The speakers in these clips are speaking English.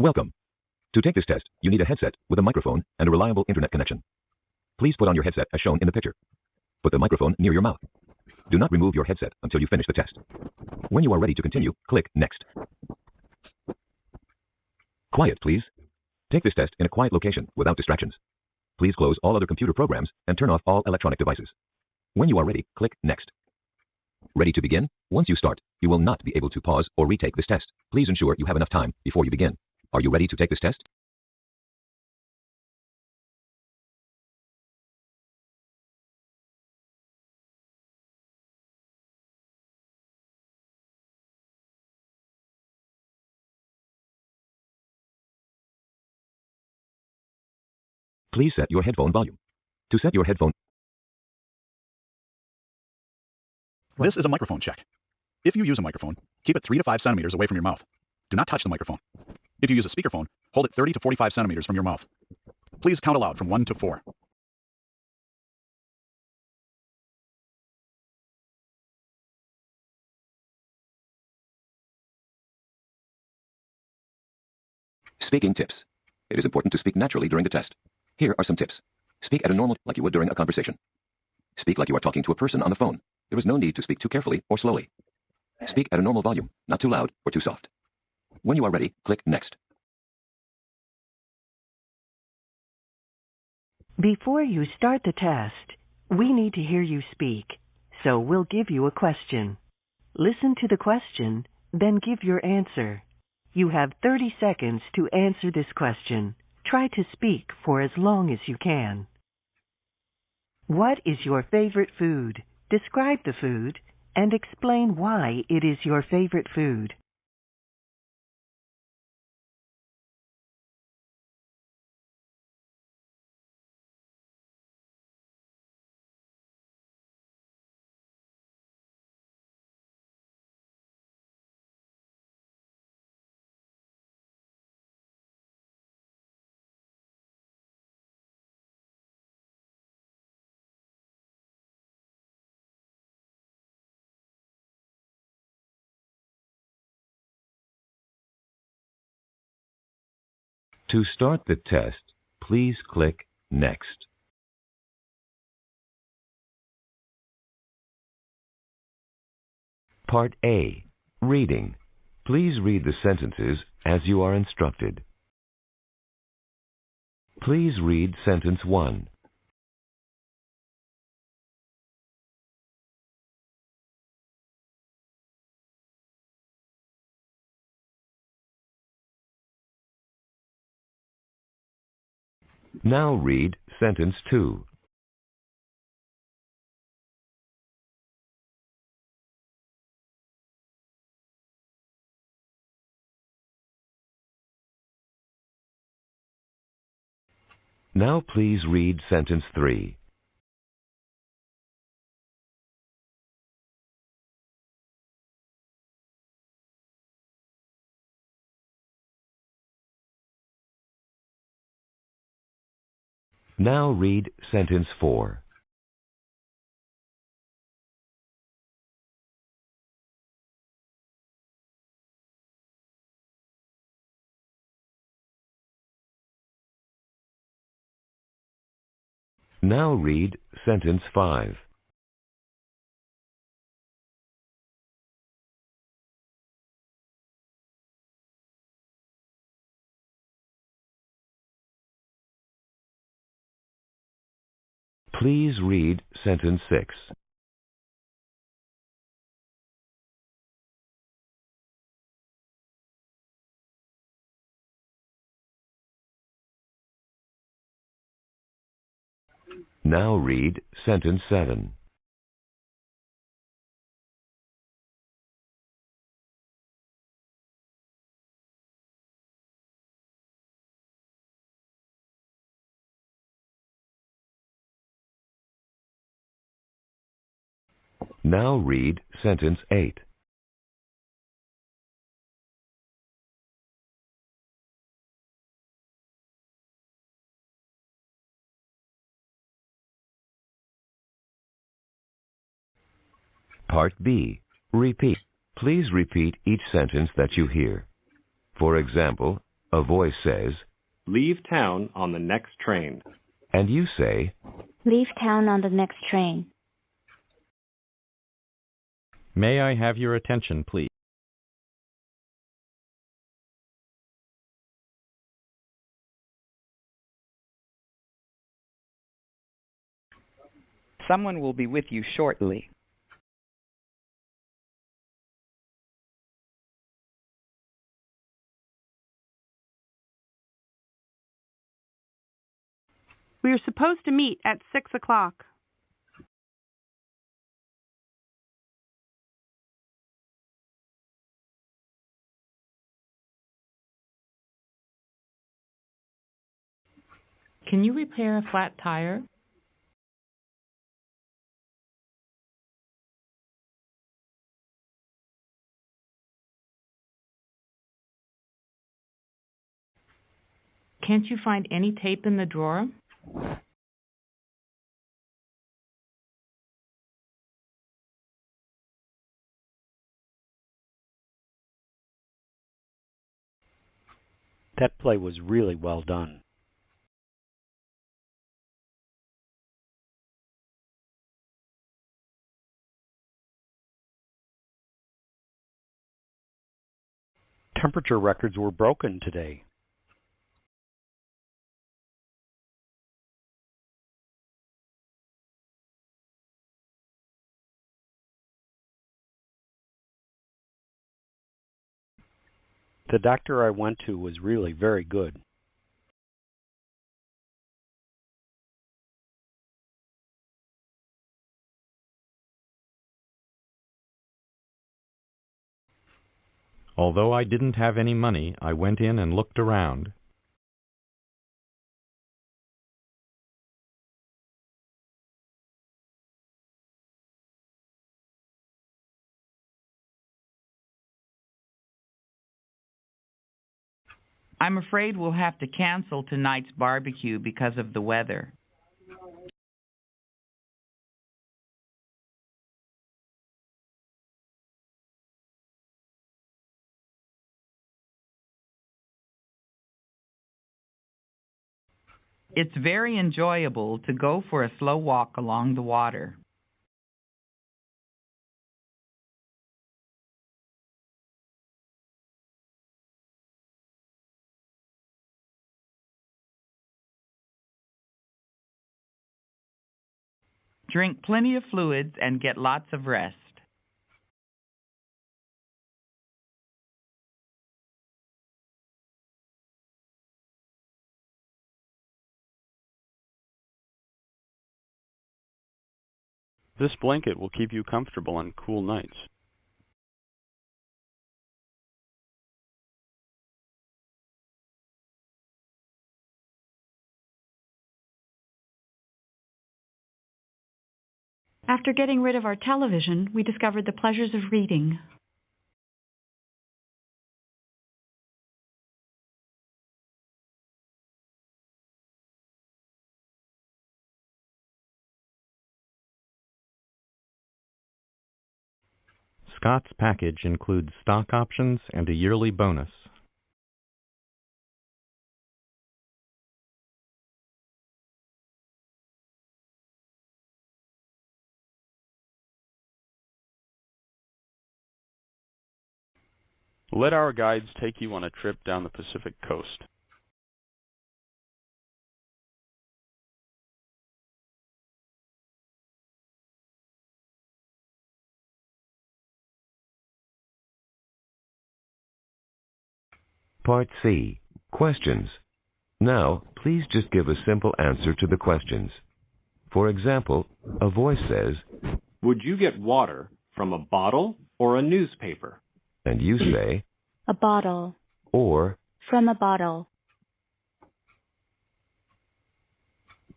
Welcome. To take this test, you need a headset with a microphone and a reliable internet connection. Please put on your headset as shown in the picture. Put the microphone near your mouth. Do not remove your headset until you finish the test. When you are ready to continue, click Next. Quiet, please. Take this test in a quiet location without distractions. Please close all other computer programs and turn off all electronic devices. When you are ready, click Next. Ready to begin? Once you start, you will not be able to pause or retake this test. Please ensure you have enough time before you begin. Are you ready to take this test? Please set your headphone volume. To set your headphone... This is a microphone check. If you use a microphone, keep it 3 to 5 centimeters away from your mouth. Do not touch the microphone. If you use a speakerphone, hold it 30 to 45 centimeters from your mouth. Please count aloud from 1 to 4. Speaking tips. It is important to speak naturally during the test. Here are some tips. Speak at a normal like you would during a conversation. Speak like you are talking to a person on the phone. There is no need to speak too carefully or slowly. Speak at a normal volume, not too loud or too soft. When you are ready, click Next. Before you start the test, we need to hear you speak, so we'll give you a question. Listen to the question, then give your answer. You have 30 seconds to answer this question. Try to speak for as long as you can. What is your favorite food? Describe the food and explain why it is your favorite food. To start the test, please click Next. Part A. Reading. Please read the sentences as you are instructed. Please read sentence 1. Now read sentence 2. Now please read sentence 3. Now read sentence 4. Now read sentence 5. Please read sentence 6. Now read sentence 7. Now read sentence 8. Part B. Repeat. Please repeat each sentence that you hear. For example, A voice says, Leave town on the next train. and you say, Leave town on the next train. May I have your attention, please? Someone will be with you shortly. We are supposed to meet at 6 o'clock. Can you repair a flat tire? Can't you find any tape in the drawer? That play was really well done. Temperature records were broken today. The doctor I went to was really very good. Although I didn't have any money, I went in and looked around. I'm afraid we'll have to cancel tonight's barbecue because of the weather. It's very enjoyable to go for a slow walk along the water. Drink plenty of fluids and get lots of rest. This blanket will keep you comfortable on cool nights. After getting rid of our television, we discovered the pleasures of reading. Scott's package includes stock options and a yearly bonus. Let our guides take you on a trip down the Pacific coast. Part C. Questions. Now, please just give a simple answer to the questions. For example, a voice says, Would you get water from a bottle or a newspaper? and you say, A bottle. or, From a bottle.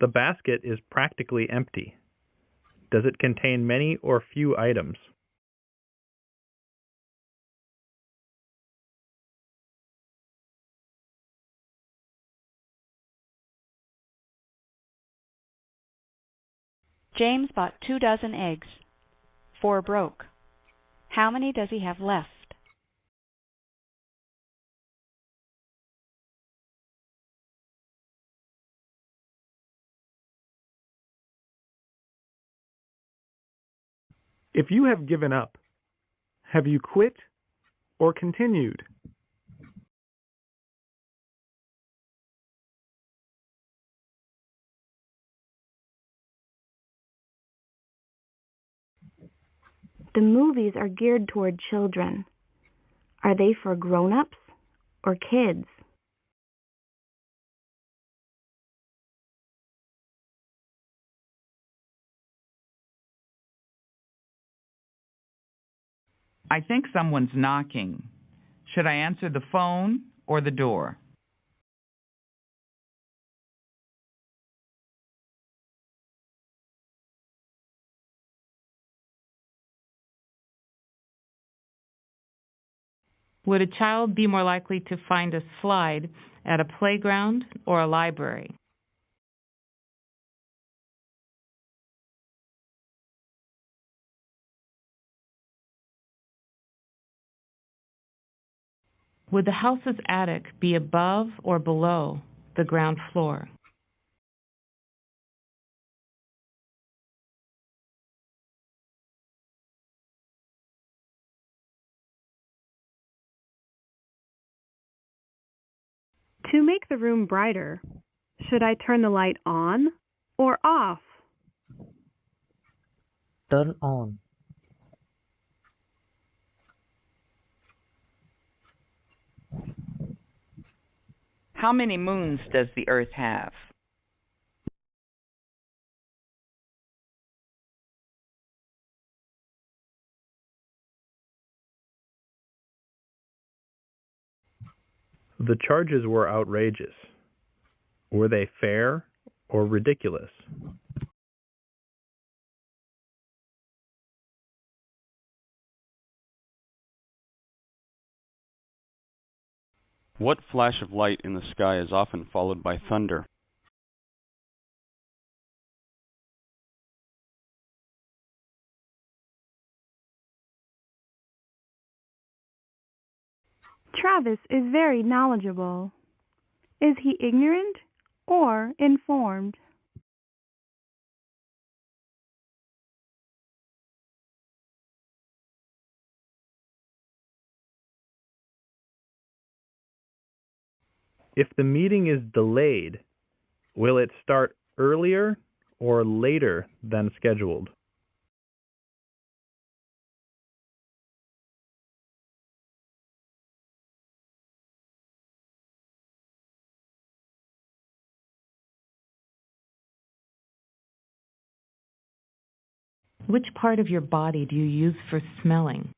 The basket is practically empty. Does it contain many or few items? James bought 2 dozen eggs. 4 broke. How many does he have left? If you have given up, have you quit or continued? The movies are geared toward children. Are they for grown-ups or kids? I think someone's knocking. Should I answer the phone or the door? Would a child be more likely to find a slide at a playground or a library? Would the house's attic be above or below the ground floor? To make the room brighter, should I turn the light on or off? Turn on. How many moons does the Earth have? The charges were outrageous. Were they fair or ridiculous? What flash of light in the sky is often followed by thunder? Travis is very knowledgeable. Is he ignorant or informed? If the meeting is delayed, will it start earlier or later than scheduled? Which part of your body do you use for smelling?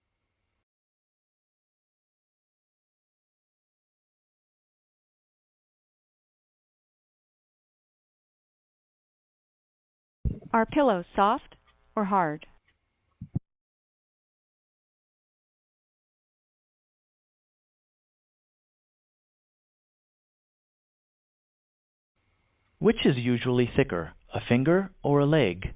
Are pillows soft or hard? Which is usually thicker, a finger or a leg?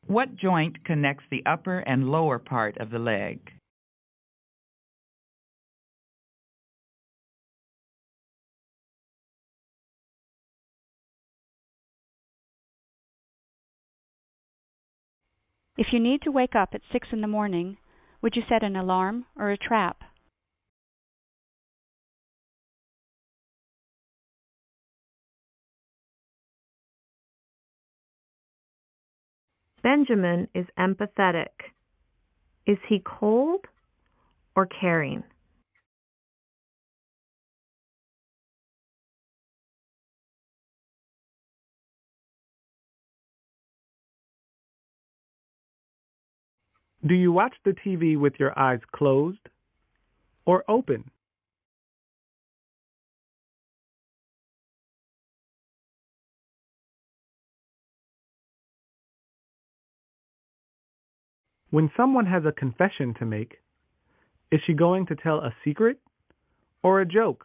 What joint connects the upper and lower part of the leg? If you need to wake up at 6 in the morning, would you set an alarm or a trap? Benjamin is empathetic. Is he cold or caring? Do you watch the TV with your eyes closed or open? When someone has a confession to make, is she going to tell a secret or a joke?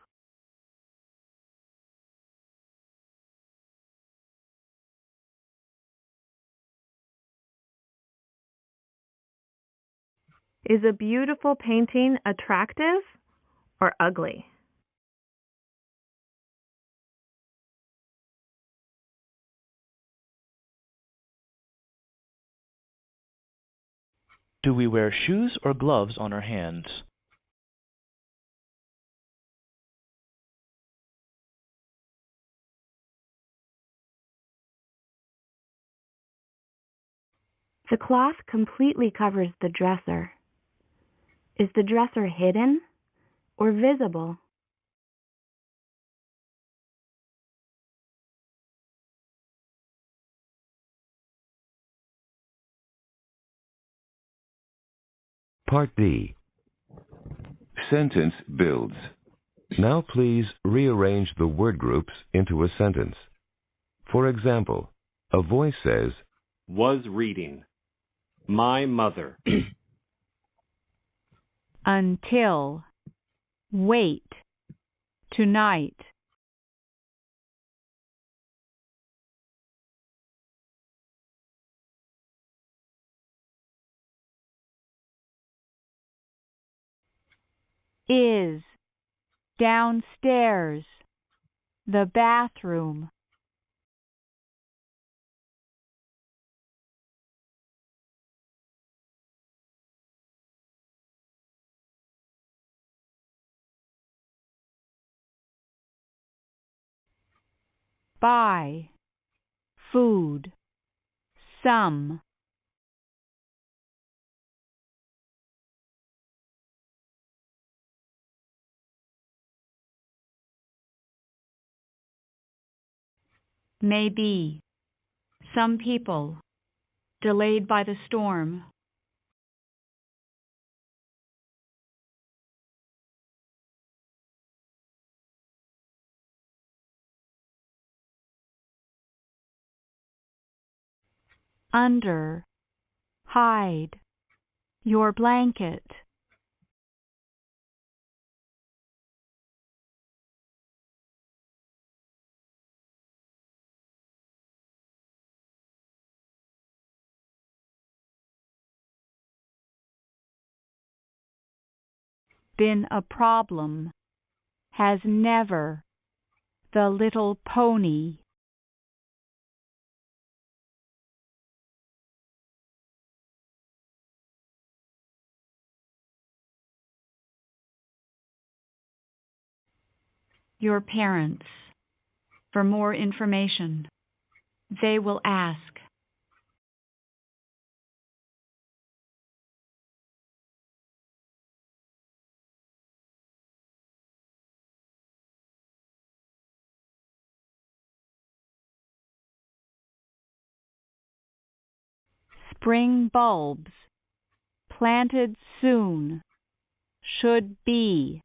Is a beautiful painting attractive or ugly? Do we wear shoes or gloves on our hands? The cloth completely covers the dresser. Is the dresser hidden or visible? Part B. Sentence builds. Now please rearrange the word groups into a sentence. For example, a voice says, Was reading. My mother. Until. Wait. Tonight. Is. Downstairs. The bathroom. Buy. Food. Some. Maybe. Some people. Delayed by the storm. Under. Hide. Your blanket. Been a problem. Has never. The little pony. Your parents. For more information. They will ask. Spring bulbs. Planted soon. Should be.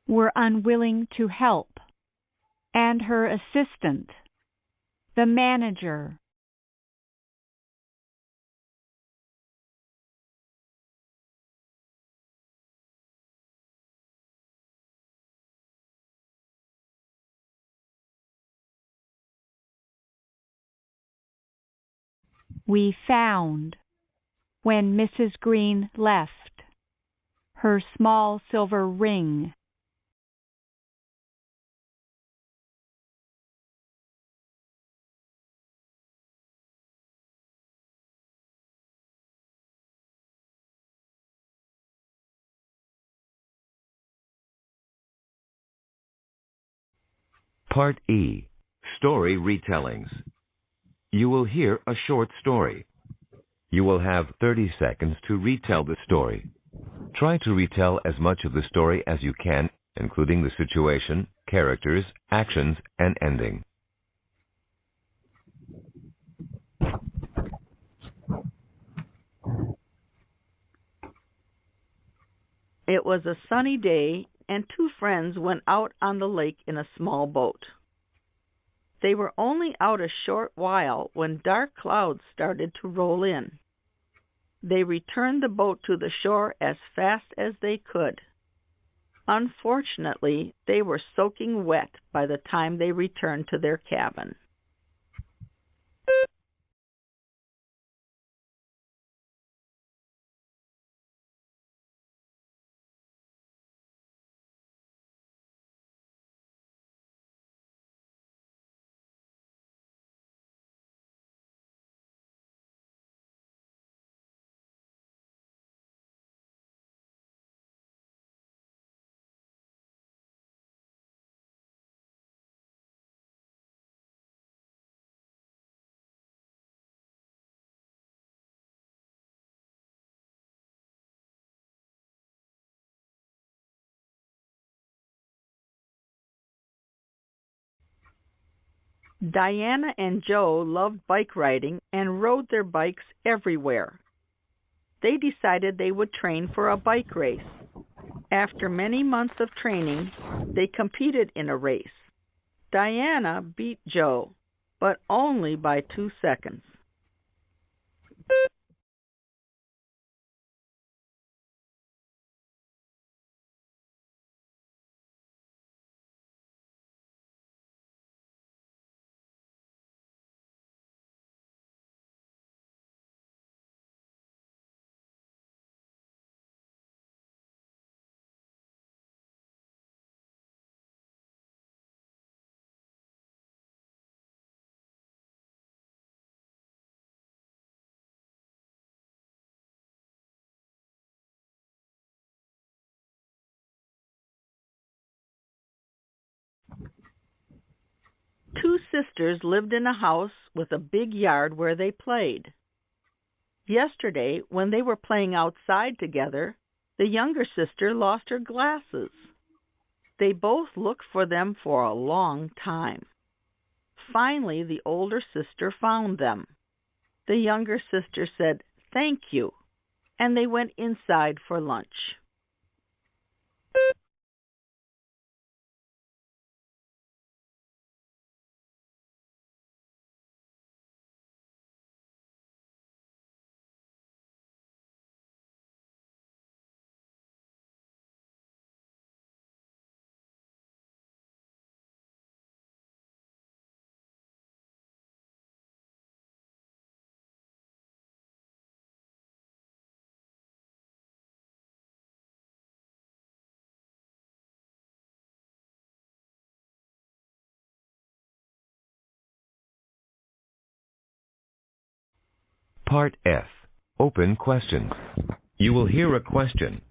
Were unwilling to help. And her assistant. The manager. We found. When Mrs. Green left. Her small silver ring. Part E. Story retellings. You will hear a short story. You will have 30 seconds to retell the story. Try to retell as much of the story as you can, including the situation, characters, actions, and ending. It was a sunny day, and two friends went out on the lake in a small boat. They were only out a short while when dark clouds started to roll in. They returned the boat to the shore as fast as they could. Unfortunately, they were soaking wet by the time they returned to their cabin. Diana and Joe loved bike riding and rode their bikes everywhere. They decided they would train for a bike race. After many months of training, they competed in a race. Diana beat Joe, but only by 2 seconds. Two sisters lived in a house with a big yard where they played. Yesterday, when they were playing outside together, the younger sister lost her glasses. They both looked for them for a long time. Finally, the older sister found them. The younger sister said, "Thank you," and they went inside for lunch. Part F. Open questions. You will hear a question,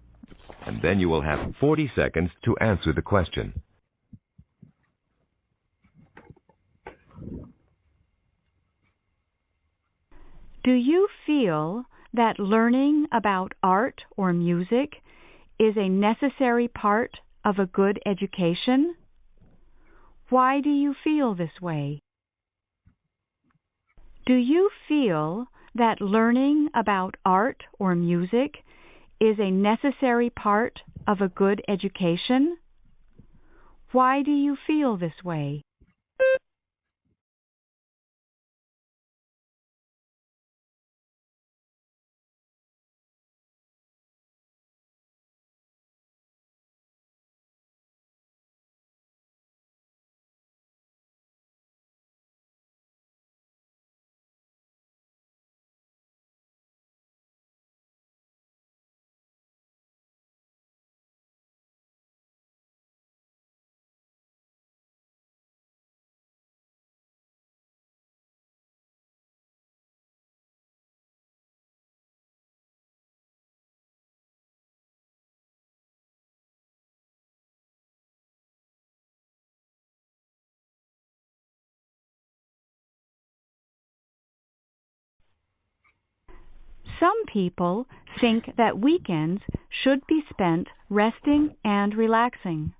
and then you will have 40 seconds to answer the question. Do you feel that learning about art or music is a necessary part of a good education? Why do you feel this way? Do you feel that learning about art or music is a necessary part of a good education? Why do you feel this way? Some people think that weekends should be spent resting and relaxing,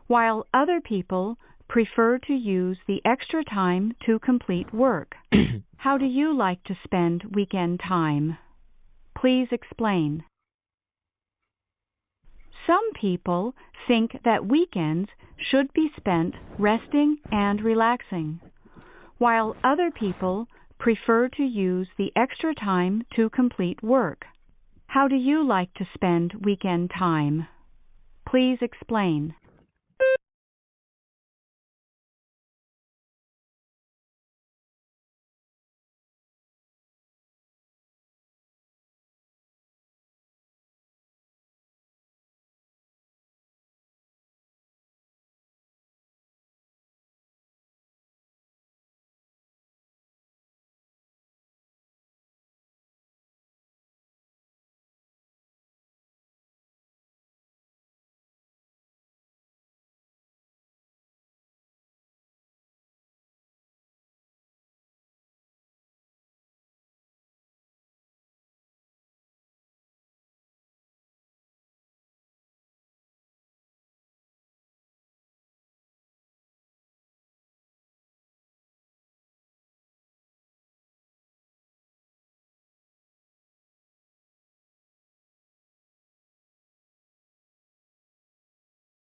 while other people prefer to use the extra time to complete work. How do you like to spend weekend time? Please explain. Some people think that weekends should be spent resting and relaxing, while other people prefer to use the extra time to complete work. How do you like to spend weekend time? Please explain.